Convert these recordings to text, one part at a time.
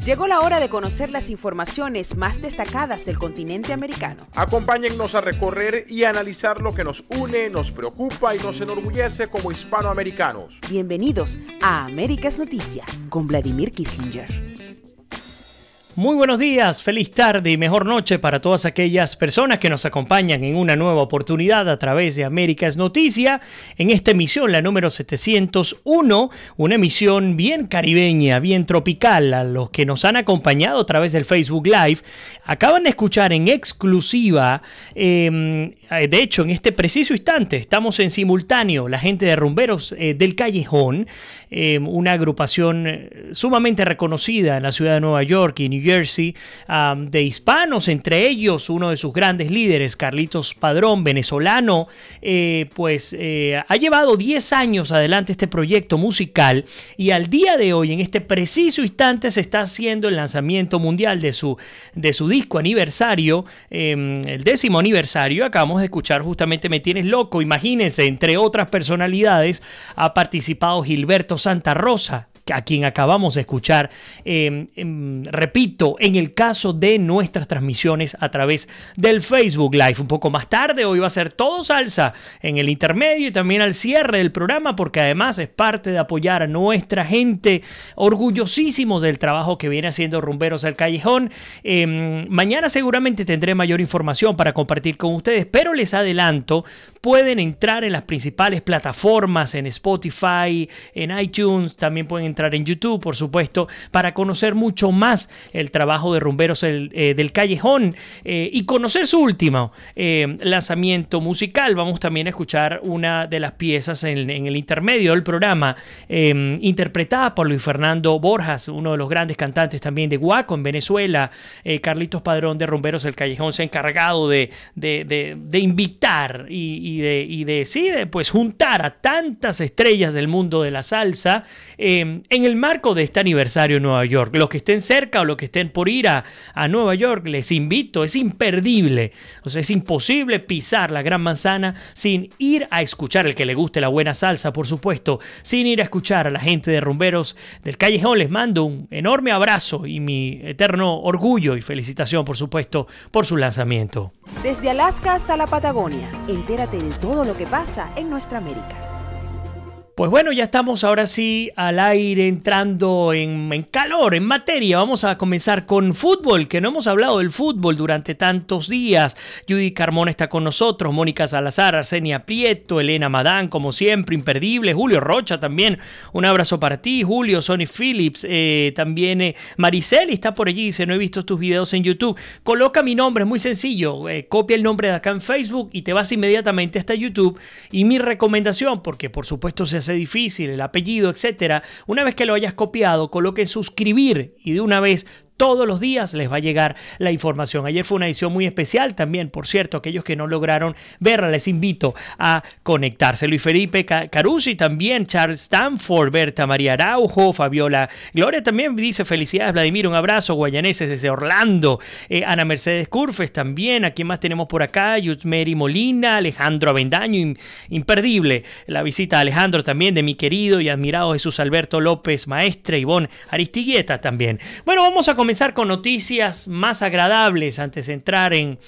Llegó la hora de conocer las informaciones más destacadas del continente americano. Acompáñennos a recorrer y analizar lo que nos une, nos preocupa y nos enorgullece como hispanoamericanos. Bienvenidos a Américas Noticia con Vladimir Kislinger. Muy buenos días, feliz tarde y mejor noche para todas aquellas personas que nos acompañan en una nueva oportunidad a través de Américas Noticia, en esta emisión, la número 701, una emisión bien caribeña, bien tropical. A los que nos han acompañado a través del Facebook Live, acaban de escuchar en exclusiva, de hecho en este preciso instante, estamos en simultáneo, la gente de Rumberos del Callejón, una agrupación sumamente reconocida en la ciudad de Nueva York y New Jersey, de hispanos, entre ellos uno de sus grandes líderes, Carlitos Padrón, venezolano, ha llevado 10 años adelante este proyecto musical y al día de hoy, en este preciso instante, se está haciendo el lanzamiento mundial de su disco aniversario, el 10º aniversario. Acabamos de escuchar justamente Me Tienes Loco. Imagínense, entre otras personalidades ha participado Gilberto Santa Rosa, a quien acabamos de escuchar, repito, en el caso de nuestras transmisiones a través del Facebook Live. Un poco más tarde, hoy va a ser todo salsa en el intermedio y también al cierre del programa, porque además es parte de apoyar a nuestra gente, orgullosísimos del trabajo que viene haciendo Rumberos al Callejón. Mañana seguramente tendré mayor información para compartir con ustedes, pero les adelanto, pueden entrar en las principales plataformas, en Spotify, en iTunes, también pueden entrar en YouTube, por supuesto, para conocer mucho más el trabajo de Rumberos del Callejón y conocer su último lanzamiento musical. Vamos también a escuchar una de las piezas en el intermedio del programa, interpretada por Luis Fernando Borjas, uno de los grandes cantantes también de Guaco en Venezuela. Carlitos Padrón de Rumberos del Callejón se ha encargado de invitar y de juntar a tantas estrellas del mundo de la salsa en el marco de este aniversario en Nueva York. Los que estén cerca o los que estén por ir a Nueva York, les invito, es imperdible. O sea, es imposible pisar la Gran Manzana sin ir a escuchar, el que le guste la buena salsa, por supuesto, sin ir a escuchar a la gente de Rumberos del Callejón. Les mando un enorme abrazo y mi eterno orgullo y felicitación, por supuesto, por su lanzamiento. Desde Alaska hasta la Patagonia, entérate de todo lo que pasa en nuestra América. Pues bueno, ya estamos ahora sí al aire, entrando en calor, en materia. Vamos a comenzar con fútbol, que no hemos hablado del fútbol durante tantos días. Judy Carmona está con nosotros, Mónica Salazar, Arsenia Prieto, Elena Madán, como siempre, imperdible. Julio Rocha también, un abrazo para ti. Julio, Sonny Phillips, también Mariceli está por allí, dice, no he visto tus videos en YouTube. Coloca mi nombre, es muy sencillo, copia el nombre de acá en Facebook y te vas inmediatamente hasta YouTube. Y mi recomendación, porque por supuesto se hace difícil, el apellido, etcétera, una vez que lo hayas copiado, coloque suscribir y de una vez todos los días les va a llegar la información. Ayer fue una edición muy especial también, por cierto, aquellos que no lograron verla, les invito a conectarse. Luis Felipe Carusi también, Charles Stanford, Berta María Araujo, Fabiola Gloria también dice felicidades Vladimir, un abrazo, guayaneses desde Orlando, Ana Mercedes Curfes también, ¿a quién más tenemos por acá? Yusmeri Molina, Alejandro Avendaño, imperdible la visita a Alejandro también, de mi querido y admirado Jesús Alberto López Maestre, Ivonne Aristigueta también. Bueno, vamos a comenzar con noticias más agradables antes de entrar en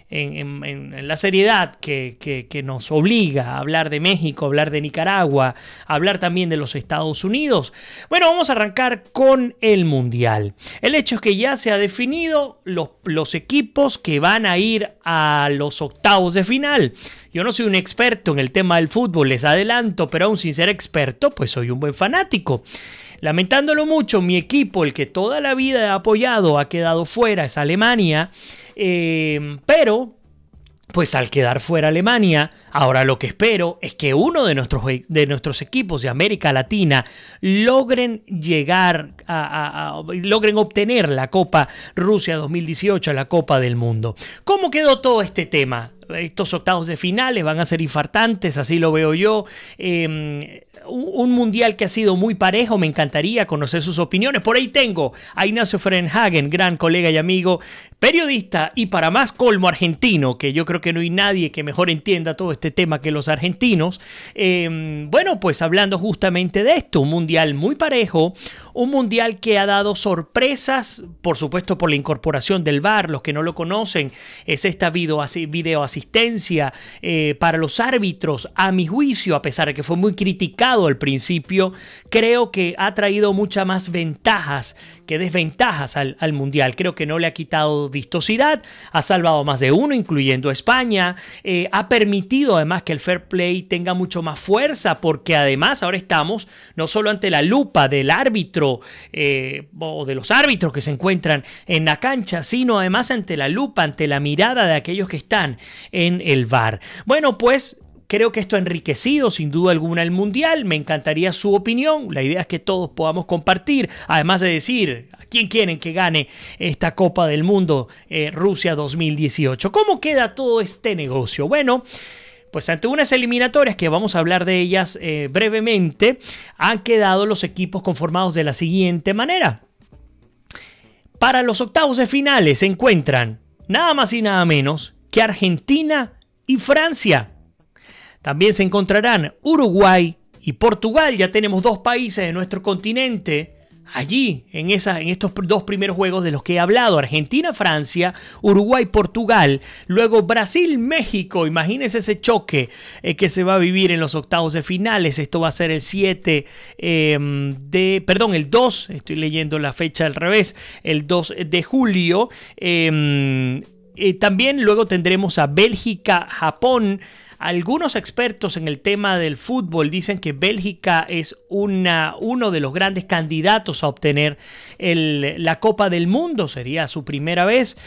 la seriedad que nos obliga a hablar de México, hablar de Nicaragua, hablar también de los Estados Unidos. Bueno, vamos a arrancar con el Mundial. El hecho es que ya se ha definido los equipos que van a ir a los octavos de final. Yo no soy un experto en el tema del fútbol, les adelanto, pero aún sin ser experto, pues soy un buen fanático. Lamentándolo mucho, mi equipo, el que toda la vida he apoyado, ha quedado fuera, es Alemania, pero pues al quedar fuera Alemania, ahora lo que espero es que uno de nuestros equipos de América Latina logren llegar logren obtener la Copa Rusia 2018, la Copa del Mundo. ¿Cómo quedó todo este tema? Estos octavos de finales van a ser infartantes, así lo veo yo. un mundial que ha sido muy parejo. Me encantaría conocer sus opiniones. Por ahí tengo a Ignacio Frenhagen, gran colega y amigo, periodista y para más colmo argentino, que yo creo que no hay nadie que mejor entienda todo este tema que los argentinos. Bueno, pues hablando justamente de esto, un mundial muy parejo, un mundial que ha dado sorpresas, por supuesto por la incorporación del VAR. Los que no lo conocen, es esta videoasistencia para los árbitros. A mi juicio, a pesar de que fue muy criticado al principio, creo que ha traído muchas más ventajas que desventajas al mundial. Creo que no le ha quitado vistosidad, ha salvado más de uno, incluyendo a España, ha permitido además que el fair play tenga mucho más fuerza, porque además ahora estamos no solo ante la lupa del árbitro o de los árbitros que se encuentran en la cancha, sino además ante la lupa, ante la mirada de aquellos que están en el VAR. Bueno, pues creo que esto ha enriquecido sin duda alguna el mundial. Me encantaría su opinión. La idea es que todos podamos compartir, además de decir a quién quieren que gane esta Copa del Mundo Rusia 2018. ¿Cómo queda todo este negocio? Bueno, pues ante unas eliminatorias que vamos a hablar de ellas brevemente, han quedado los equipos conformados de la siguiente manera. Para los octavos de finales se encuentran nada más y nada menos que Argentina y Francia. También se encontrarán Uruguay y Portugal. Ya tenemos dos países de nuestro continente allí en estos dos primeros juegos de los que he hablado. Argentina, Francia, Uruguay, Portugal. Luego Brasil, México. Imagínense ese choque que se va a vivir en los octavos de finales. Esto va a ser el 2, estoy leyendo la fecha al revés, el 2 de julio. También luego tendremos a Bélgica, Japón. Algunos expertos en el tema del fútbol dicen que Bélgica es uno de los grandes candidatos a obtener la Copa del Mundo. Sería su primera vez.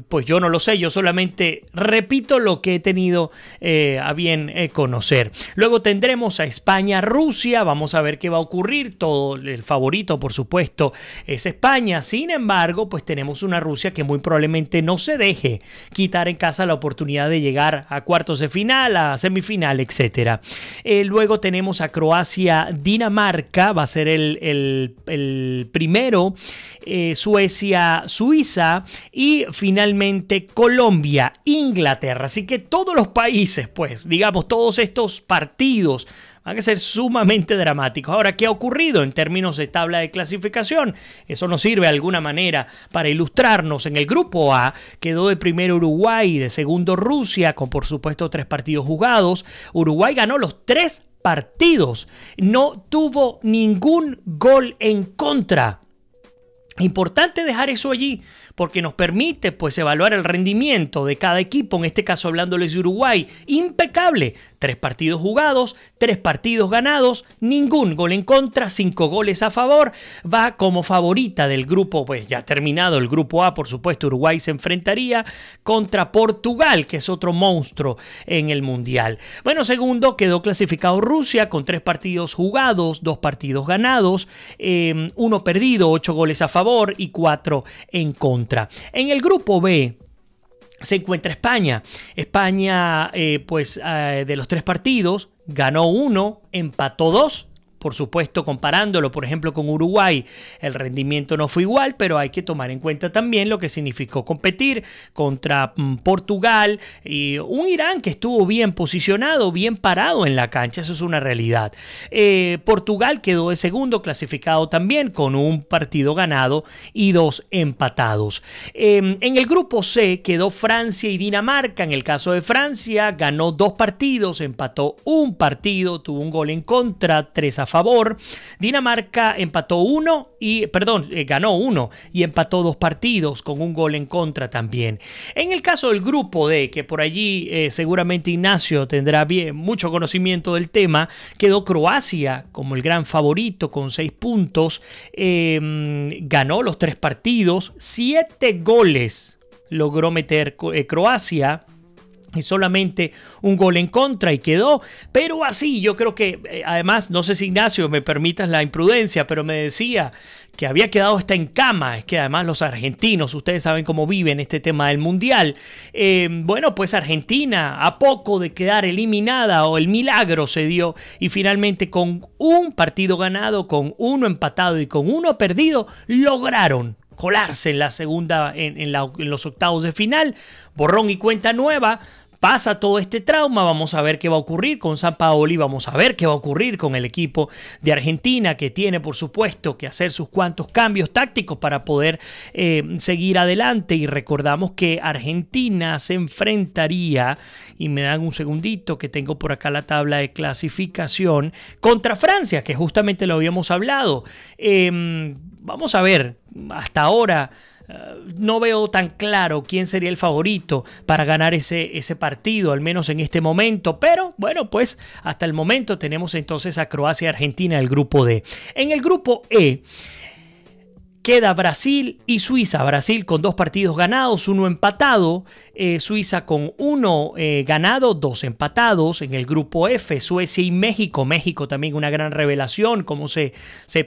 Pues yo no lo sé, yo solamente repito lo que he tenido a bien conocer. Luego tendremos a España, Rusia. Vamos a ver qué va a ocurrir. Todo el favorito, por supuesto, es España. Sin embargo, pues tenemos una Rusia que muy probablemente no se deje quitar en casa la oportunidad de llegar a cuartos de final, a semifinal, etcétera. Luego tenemos a Croacia, Dinamarca, va a ser el primero, Suecia, Suiza y finalmente Colombia, Inglaterra. Así que todos los países, pues, digamos, todos estos partidos van a ser sumamente dramáticos. Ahora, ¿qué ha ocurrido en términos de tabla de clasificación? Eso nos sirve de alguna manera para ilustrarnos. En el grupo A quedó de primero Uruguay y de segundo Rusia, con por supuesto 3 partidos jugados. Uruguay ganó los 3 partidos. No tuvo ningún gol en contra. Importante dejar eso allí porque nos permite pues evaluar el rendimiento de cada equipo, en este caso hablándoles de Uruguay. Impecable, 3 partidos jugados, 3 partidos ganados, ningún gol en contra, 5 goles a favor. Va como favorita del grupo, pues ya terminado el grupo A, por supuesto Uruguay se enfrentaría contra Portugal, que es otro monstruo en el mundial. Bueno, segundo quedó clasificado Rusia con 3 partidos jugados, 2 partidos ganados, 1 perdido, 8 goles a favor y 4 en contra. En el grupo B se encuentra España. España, de los 3 partidos, ganó 1, empató 2. Por supuesto, comparándolo, por ejemplo, con Uruguay, el rendimiento no fue igual, pero hay que tomar en cuenta también lo que significó competir contra Portugal y un Irán que estuvo bien posicionado, bien parado en la cancha. Eso es una realidad. Portugal quedó de segundo, clasificado también con 1 partido ganado y 2 empatados. En el grupo C quedó Francia y Dinamarca. En el caso de Francia, ganó 2 partidos, empató 1 partido, tuvo 1 gol en contra, 3 a favor. Dinamarca ganó 1 y empató 2 partidos con 1 gol en contra también. En el caso del grupo D, que por allí seguramente Ignacio tendrá mucho conocimiento del tema, quedó Croacia como el gran favorito con 6 puntos. Ganó los 3 partidos, 7 goles logró meter Croacia. y solamente un gol en contra y quedó, pero así yo creo que además, no sé si Ignacio me permitas la imprudencia, pero me decía que había quedado hasta en cama. Es que además los argentinos, ustedes saben cómo viven este tema del mundial. Bueno, pues Argentina a poco de quedar eliminada, o el milagro se dio, y finalmente con un partido ganado, con uno empatado y con uno perdido, lograron colarse en la segunda, en los octavos de final. Borrón y cuenta nueva. Pasa todo este trauma, vamos a ver qué va a ocurrir con Sampaoli, vamos a ver qué va a ocurrir con el equipo de Argentina, que tiene por supuesto que hacer sus cuantos cambios tácticos para poder seguir adelante. Y recordamos que Argentina se enfrentaría, y me dan un segundito que tengo por acá la tabla de clasificación, contra Francia, que justamente lo habíamos hablado. Vamos a ver, hasta ahora no veo tan claro quién sería el favorito para ganar ese partido, al menos en este momento. Pero bueno, pues hasta el momento tenemos entonces a Croacia y Argentina, el grupo D. En el grupo E queda Brasil y Suiza. Brasil con 2 partidos ganados, 1 empatado. Suiza con 1 ganado, 2 empatados. En el grupo F, Suecia y México. México también una gran revelación, cómo se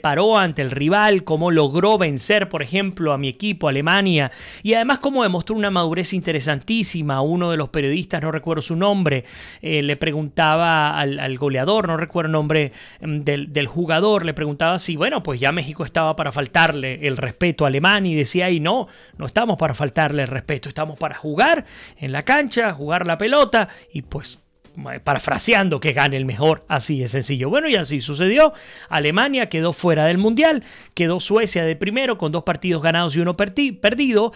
paró ante el rival, cómo logró vencer, por ejemplo, a mi equipo, Alemania. Y además cómo demostró una madurez interesantísima. Uno de los periodistas, no recuerdo su nombre, le preguntaba al goleador, no recuerdo el nombre del jugador, le preguntaba si, bueno, pues ya México estaba para faltarle el respeto a Alemania, y decía ahí, no estamos para faltarle el respeto, estamos para jugar en la cancha, jugar la pelota y pues parafraseando, que gane el mejor, así de sencillo. Bueno, y así sucedió. Alemania quedó fuera del mundial, quedó Suecia de primero con 2 partidos ganados y 1 perdido,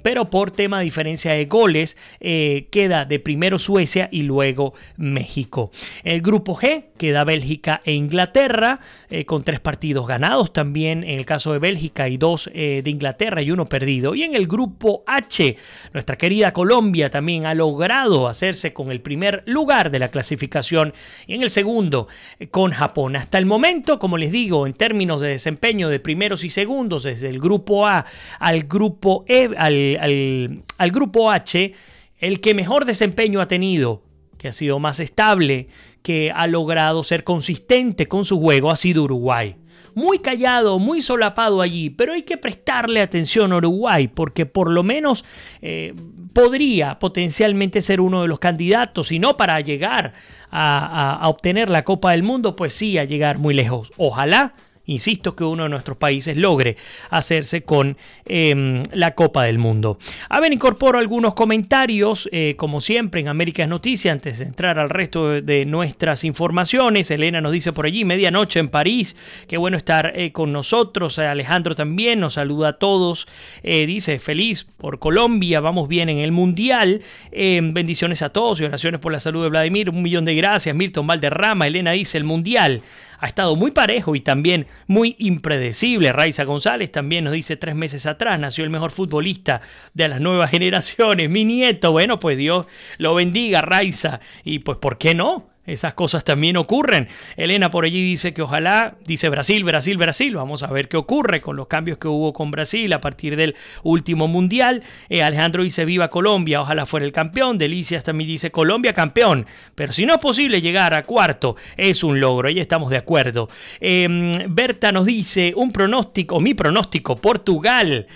pero por tema de diferencia de goles queda de primero Suecia y luego México. El grupo G queda Bélgica e Inglaterra con 3 partidos ganados también en el caso de Bélgica, y 2 de Inglaterra y 1 perdido. Y en el grupo H, nuestra querida Colombia también ha logrado hacerse con el primer lugar de la clasificación, y en el segundo con Japón. Hasta el momento, como les digo, en términos de desempeño de primeros y segundos, desde el grupo A al grupo E, al grupo H, el que mejor desempeño ha tenido, que ha sido más estable, que ha logrado ser consistente con su juego, ha sido Uruguay. Muy callado, muy solapado allí, pero hay que prestarle atención a Uruguay, porque por lo menos podría potencialmente ser uno de los candidatos, y no para llegar a obtener la Copa del Mundo, pues sí, a llegar muy lejos. Ojalá, insisto, que uno de nuestros países logre hacerse con la Copa del Mundo. A ver, incorporo algunos comentarios, como siempre en Américas Noticias, antes de entrar al resto de nuestras informaciones. Elena nos dice por allí, medianoche en París, qué bueno estar con nosotros. Alejandro también nos saluda a todos, dice, feliz por Colombia, vamos bien en el Mundial. Bendiciones a todos y oraciones por la salud de Vladimir, 1.000.000 de gracias. Milton Valderrama, Elena dice, el Mundial ha estado muy parejo y también muy impredecible. Raiza González también nos dice, 3 meses atrás nació el mejor futbolista de las nuevas generaciones, mi nieto. Bueno, pues Dios lo bendiga, Raiza. Y pues, ¿por qué no? Esas cosas también ocurren. Elena por allí dice que ojalá, dice Brasil, Brasil, Brasil. Vamos a ver qué ocurre con los cambios que hubo con Brasil a partir del último mundial. Alejandro dice viva Colombia, ojalá fuera el campeón. Delicias también dice Colombia campeón, pero si no es posible llegar a cuarto, es un logro. Ahí estamos de acuerdo. Berta nos dice un pronóstico, mi pronóstico, Portugal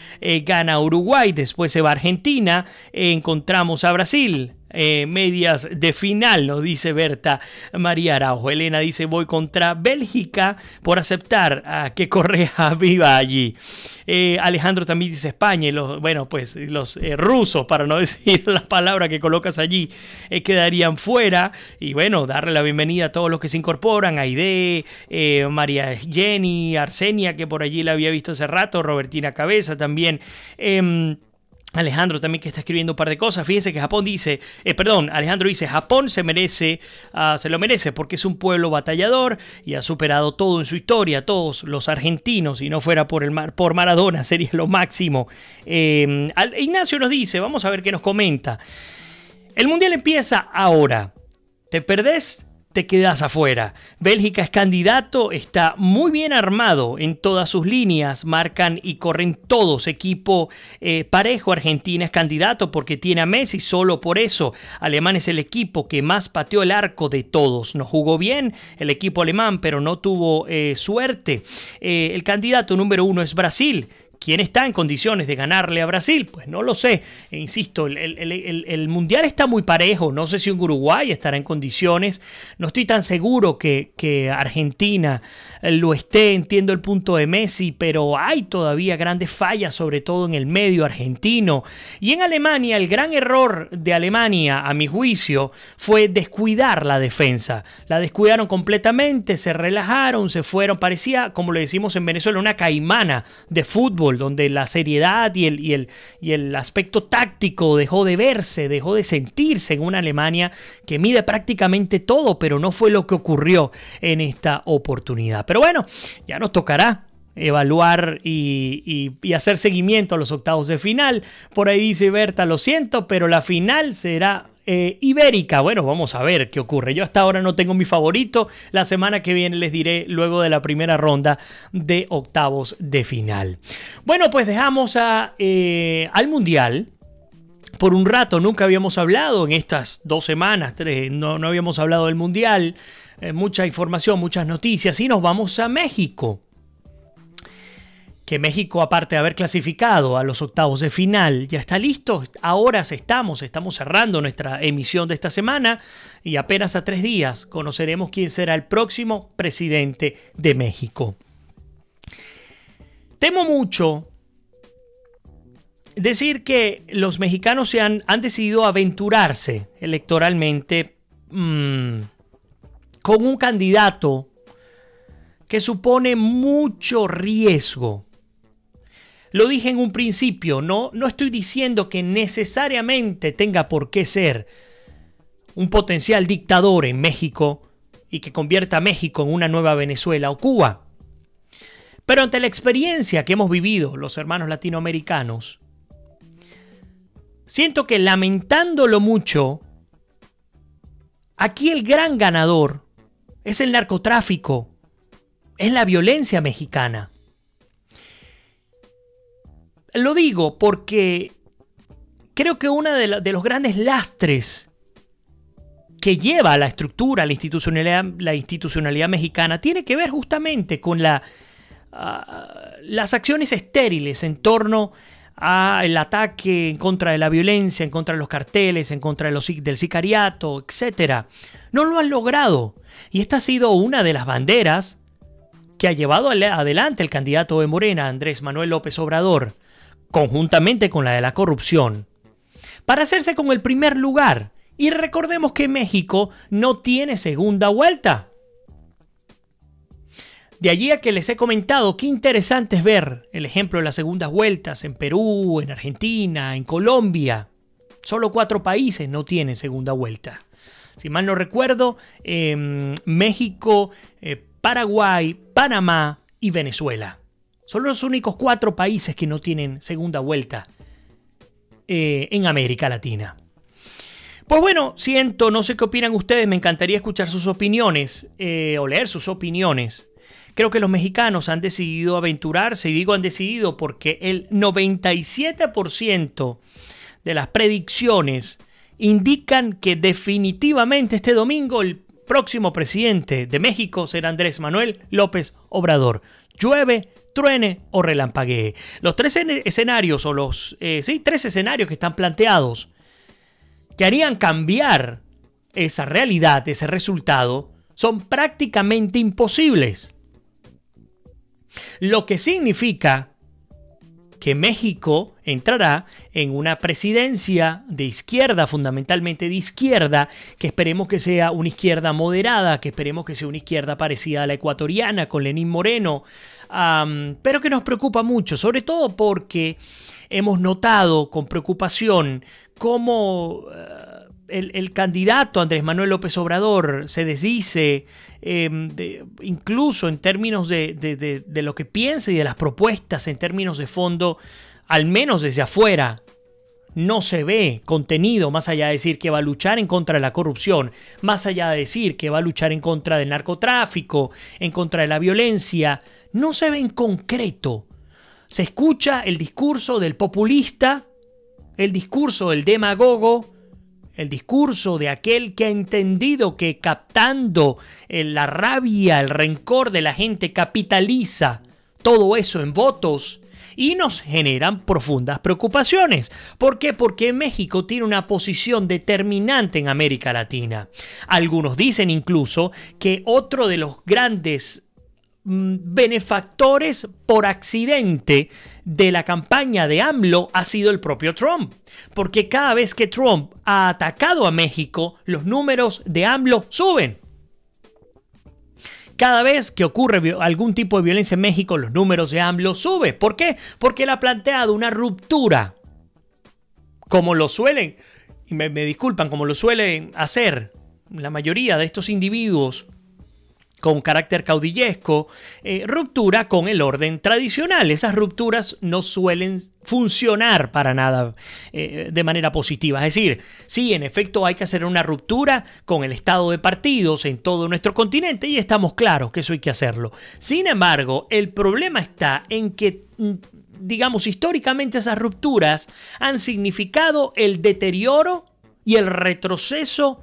gana Uruguay, después se va Argentina, encontramos a Brasil. Medias de final, nos dice Berta María Araujo. Elena dice voy contra Bélgica por aceptar a que Correa viva allí. Alejandro también dice España y los rusos, para no decir la palabra que colocas allí, quedarían fuera. Y bueno, darle la bienvenida a todos los que se incorporan, Aide, María Jenny, Arsenia, que por allí la había visto hace rato, Robertina Cabeza también. Alejandro también, que está escribiendo un par de cosas. Fíjense que Japón dice, Alejandro dice, Japón se lo merece porque es un pueblo batallador y ha superado todo en su historia. Todos los argentinos, si no fuera por Maradona, sería lo máximo. Ignacio nos dice, vamos a ver qué nos comenta. El Mundial empieza ahora. ¿Te perdés te quedas afuera. Bélgica es candidato, está muy bien armado en todas sus líneas, marcan y corren todos, equipo parejo. Argentina es candidato porque tiene a Messi, solo por eso. Alemania es el equipo que más pateó el arco de todos. No jugó bien el equipo alemán, pero no tuvo suerte. El candidato número 1 es Brasil. ¿Quién está en condiciones de ganarle a Brasil? Pues no lo sé. Insisto, el Mundial está muy parejo. No sé si un Uruguay estará en condiciones. No estoy tan seguro que Argentina lo esté. Entiendo el punto de Messi, pero hay todavía grandes fallas, sobre todo en el medio argentino. Y en Alemania, el gran error de Alemania, a mi juicio, fue descuidar la defensa. La descuidaron completamente, se relajaron, se fueron. Parecía, como le decimos en Venezuela, una caimana de fútbol, donde la seriedad y el aspecto táctico dejó de verse, dejó de sentirse en una Alemania que mide prácticamente todo, pero no fue lo que ocurrió en esta oportunidad. Pero bueno, ya nos tocará evaluar y hacer seguimiento a los octavos de final. Por ahí dice Berta, lo siento, pero la final será ibérica. Bueno, vamos a ver qué ocurre. Yo hasta ahora no tengo mi favorito. La semana que viene les diré luego de la primera ronda de octavos de final. Bueno, pues dejamos al Mundial. Por un rato nunca habíamos hablado en estas 2 semanas, 3, no habíamos hablado del Mundial. Mucha información, muchas noticias. Y nos vamos a México. Que México, aparte de haber clasificado a los octavos de final, ya está listo. Ahora estamos cerrando nuestra emisión de esta semana y apenas a 3 días conoceremos quién será el próximo presidente de México. Temo mucho decir que los mexicanos han decidido aventurarse electoralmente con un candidato que supone mucho riesgo. Lo dije en un principio, no estoy diciendo que necesariamente tenga por qué ser un potencial dictador en México y que convierta a México en una nueva Venezuela o Cuba. Pero ante la experiencia que hemos vivido los hermanos latinoamericanos, siento que, lamentándolo mucho, aquí el gran ganador es el narcotráfico, es la violencia mexicana. Lo digo porque creo que uno de los grandes lastres que lleva a la estructura, la institucionalidad mexicana, tiene que ver justamente con las acciones estériles en torno al ataque en contra de la violencia, en contra de los carteles, en contra del sicariato, etc. No lo han logrado. Y esta ha sido una de las banderas que ha llevado adelante el candidato de Morena, Andrés Manuel López Obrador, conjuntamente con la de la corrupción, para hacerse con el primer lugar. Y recordemos que México no tiene segunda vuelta. De allí a que les he comentado qué interesante es ver el ejemplo de las segundas vueltas en Perú, en Argentina, en Colombia. Solo 4 países no tienen segunda vuelta. Si mal no recuerdo, México, Paraguay, Panamá y Venezuela. Son los únicos 4 países que no tienen segunda vuelta en América Latina. Pues bueno, no sé qué opinan ustedes, me encantaría escuchar sus opiniones o leer sus opiniones. Creo que los mexicanos han decidido aventurarse, y digo han decidido porque el 97% de las predicciones indican que definitivamente este domingo el próximo presidente de México será Andrés Manuel López Obrador. Llueve, truene o relampaguee. Los 3 escenarios o los 3 escenarios que están planteados que harían cambiar esa realidad, ese resultado, son prácticamente imposibles. Lo que significa que México entrará en una presidencia de izquierda, fundamentalmente de izquierda, que esperemos que sea una izquierda moderada, que esperemos que sea una izquierda parecida a la ecuatoriana, con Lenín Moreno, pero que nos preocupa mucho, sobre todo porque hemos notado con preocupación cómo el candidato Andrés Manuel López Obrador se desdice, incluso en términos de lo que piensa y de las propuestas en términos de fondo, al menos desde afuera, no se ve contenido más allá de decir que va a luchar en contra de la corrupción, más allá de decir que va a luchar en contra del narcotráfico, en contra de la violencia. No se ve en concreto. Se escucha el discurso del populista, el discurso del demagogo, el discurso de aquel que ha entendido que captando la rabia, el rencor de la gente capitaliza todo eso en votos y nos generan profundas preocupaciones. ¿Por qué? Porque México tiene una posición determinante en América Latina. Algunos dicen incluso que otro de los grandes benefactores por accidente de la campaña de AMLO ha sido el propio Trump, porque cada vez que Trump ha atacado a México, los números de AMLO suben. Cada vez que ocurre algún tipo de violencia en México, los números de AMLO suben. ¿Por qué? Porque él ha planteado una ruptura, como lo suelen, y me disculpan, como lo suelen hacer la mayoría de estos individuos con carácter caudillesco, ruptura con el orden tradicional. Esas rupturas no suelen funcionar para nada de manera positiva. Es decir, sí, en efecto hay que hacer una ruptura con el estado de partidos en todo nuestro continente y estamos claros que eso hay que hacerlo. Sin embargo, el problema está en que, digamos, históricamente esas rupturas han significado el deterioro y el retroceso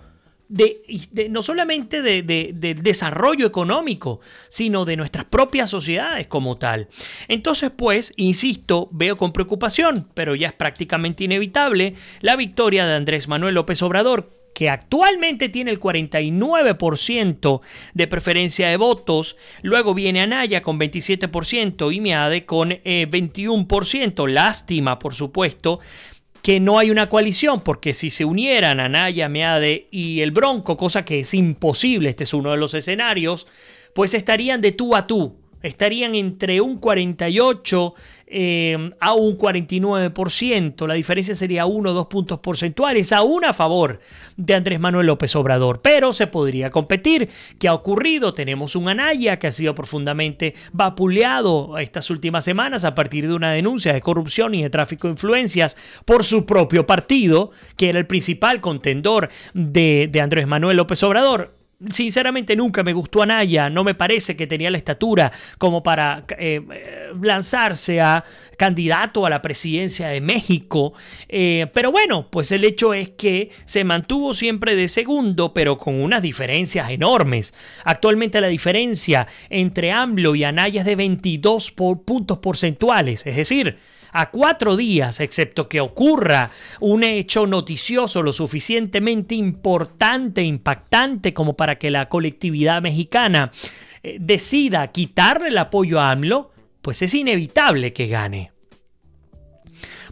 no solamente del desarrollo económico, sino de nuestras propias sociedades como tal. Entonces, pues, insisto, veo con preocupación, pero ya es prácticamente inevitable, la victoria de Andrés Manuel López Obrador, que actualmente tiene el 49% de preferencia de votos. Luego viene Anaya con 27% y Meade con 21%. Lástima, por supuesto, que no hay una coalición, porque si se unieran Anaya, Meade y el Bronco, cosa que es imposible, este es uno de los escenarios, pues estarían de tú a tú. Estarían entre un 48 a un 49%. La diferencia sería 1 o 2 puntos porcentuales, aún a favor de Andrés Manuel López Obrador. Pero se podría competir. ¿Qué ha ocurrido? Tenemos un Anaya que ha sido profundamente vapuleado estas últimas semanas a partir de una denuncia de corrupción y de tráfico de influencias por su propio partido, que era el principal contendor de Andrés Manuel López Obrador. Sinceramente nunca me gustó Anaya, no me parece que tenía la estatura como para lanzarse a candidato a la presidencia de México, pero bueno, pues el hecho es que se mantuvo siempre de segundo, pero con unas diferencias enormes. Actualmente la diferencia entre AMLO y Anaya es de 22 puntos porcentuales, es decir, a 4 días, excepto que ocurra un hecho noticioso lo suficientemente importante e impactante como para que la colectividad mexicana decida quitarle el apoyo a AMLO, pues es inevitable que gane.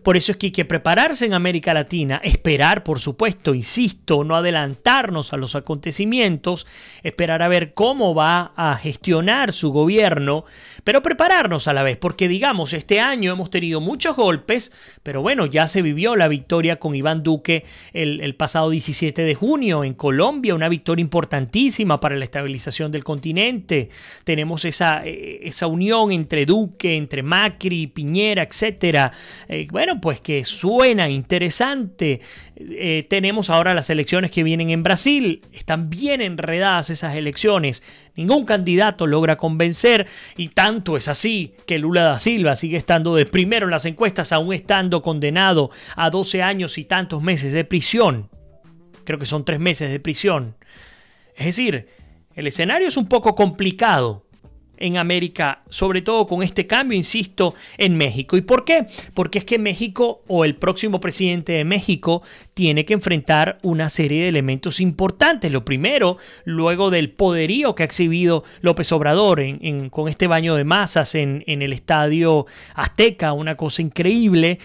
Por eso es que hay que prepararse en América Latina, esperar, por supuesto, insisto, no adelantarnos a los acontecimientos, esperar a ver cómo va a gestionar su gobierno, pero prepararnos a la vez, porque digamos, este año hemos tenido muchos golpes, pero bueno, ya se vivió la victoria con Iván Duque el pasado 17 de junio en Colombia, una victoria importantísima para la estabilización del continente. Tenemos esa unión entre Duque, entre Macri, Piñera, etcétera. Bueno, pues que suena interesante. Tenemos ahora las elecciones que vienen en Brasil. Están bien enredadas esas elecciones. Ningún candidato logra convencer y tanto es así que Lula da Silva sigue estando de primero en las encuestas, aún estando condenado a 12 años y tantos meses de prisión. Creo que son 3 meses de prisión. Es decir, el escenario es un poco complicado en América, sobre todo con este cambio, insisto, en México. ¿Y por qué? Porque es que México, o el próximo presidente de México, tiene que enfrentar una serie de elementos importantes. Lo primero, luego del poderío que ha exhibido López Obrador con este baño de masas en el Estadio Azteca, una cosa increíble,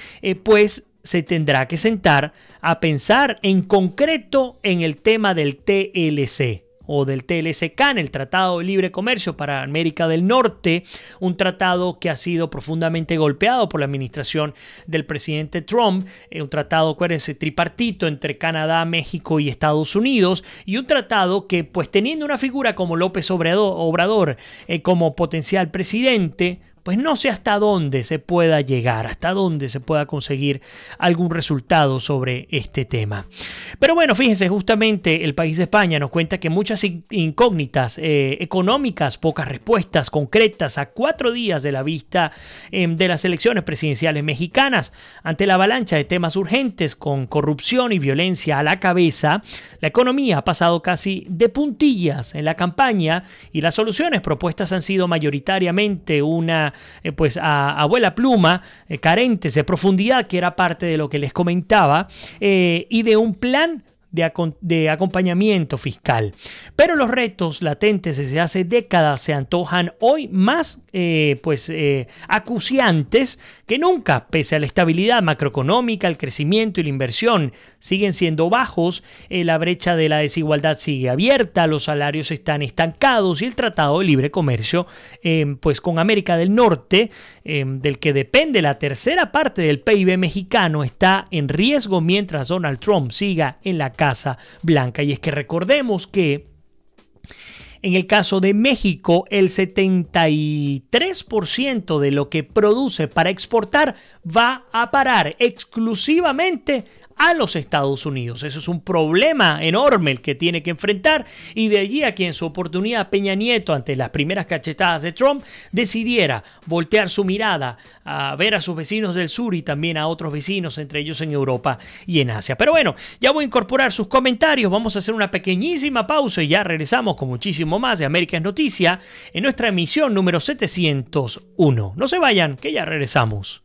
pues se tendrá que sentar a pensar en concreto en el tema del TLC. O del TLC-CAN, el Tratado de Libre Comercio para América del Norte, un tratado que ha sido profundamente golpeado por la administración del presidente Trump, un tratado, acuérdense, tripartito entre Canadá, México y Estados Unidos, y un tratado que, pues teniendo una figura como López Obrador como potencial presidente, pues no sé hasta dónde se pueda llegar, hasta dónde se pueda conseguir algún resultado sobre este tema. Pero bueno, fíjense, justamente el país de España nos cuenta que muchas incógnitas económicas, pocas respuestas concretas a 4 días de la vista de las elecciones presidenciales mexicanas. Ante la avalancha de temas urgentes con corrupción y violencia a la cabeza, la economía ha pasado casi de puntillas en la campaña y las soluciones propuestas han sido mayoritariamente una a abuela pluma, carentes de profundidad, que era parte de lo que les comentaba, y de un plan de acompañamiento fiscal. Pero los retos latentes desde hace décadas se antojan hoy más acuciantes que nunca. Pese a la estabilidad macroeconómica, el crecimiento y la inversión siguen siendo bajos, la brecha de la desigualdad sigue abierta, los salarios están estancados y el Tratado de Libre Comercio con América del Norte, del que depende la tercera parte del PIB mexicano, está en riesgo mientras Donald Trump siga en la Casa Blanca. Y es que recordemos que en el caso de México, el 73% de lo que produce para exportar va a parar exclusivamente a los Estados Unidos. Eso es un problema enorme el que tiene que enfrentar, y de allí a que en su oportunidad Peña Nieto, ante las primeras cachetadas de Trump, decidiera voltear su mirada a ver a sus vecinos del sur y también a otros vecinos, entre ellos en Europa y en Asia. Pero bueno, ya voy a incorporar sus comentarios, vamos a hacer una pequeñísima pausa y ya regresamos con muchísimo más de América es Noticia en nuestra emisión número 701. No se vayan, que ya regresamos.